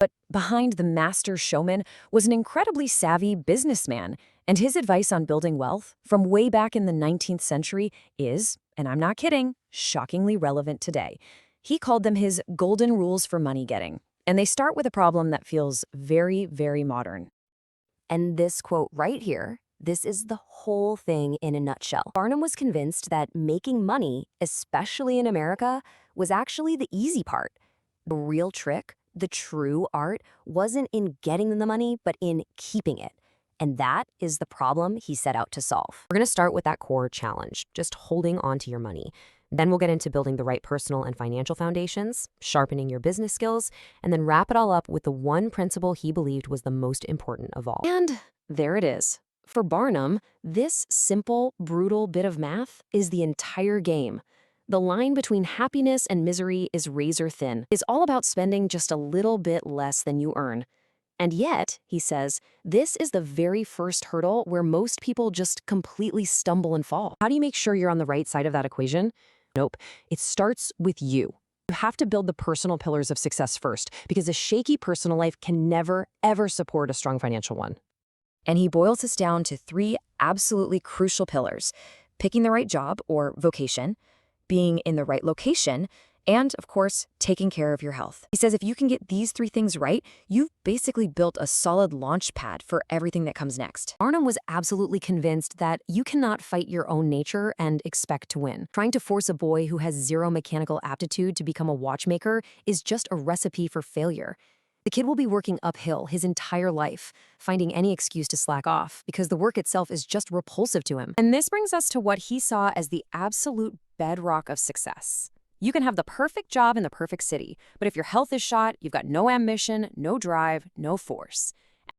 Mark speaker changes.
Speaker 1: But behind the master showman was an incredibly savvy businessman, and his advice on building wealth from way back in the 19th century is, and I'm not kidding, shockingly relevant today. He called them his golden rules for money getting, and they start with a problem that feels very, very modern.
Speaker 2: And this quote right here, this is the whole thing in a nutshell. Barnum was convinced that making money, especially in America, was actually the easy part. The real trick, the true art, wasn't in getting the money, but in keeping it. And that is the problem he set out to solve. We're going to start with that core challenge, just holding on to your money. Then we'll get into building the right personal and financial foundations, sharpening your business skills, and then wrap it all up with the one principle he believed was the most important of all. And there it is. For Barnum, this simple, brutal bit of math is the entire game. The line between happiness and misery is razor thin. It's all about spending just a little bit less than you earn. And yet, he says, this is the very first hurdle where most people just completely stumble and fall. How do you make sure you're on the right side of that equation? Nope. It starts with you. You have to build the personal pillars of success first, because a shaky personal life can never, ever support a strong financial one.
Speaker 1: And he boils this down to three absolutely crucial pillars: picking the right job or vocation, being in the right location, and, of course, taking care of your health. He says if you can get these three things right, you've basically built a solid launch pad for everything that comes next.
Speaker 2: Barnum was absolutely convinced that you cannot fight your own nature and expect to win. Trying to force a boy who has zero mechanical aptitude to become a watchmaker is just a recipe for failure. The kid will be working uphill his entire life, finding any excuse to slack off because the work itself is just repulsive to him.
Speaker 1: And this brings us to what he saw as the absolute bedrock of success. You can have the perfect job in the perfect city, but if your health is shot, you've got no ambition, no drive, no force.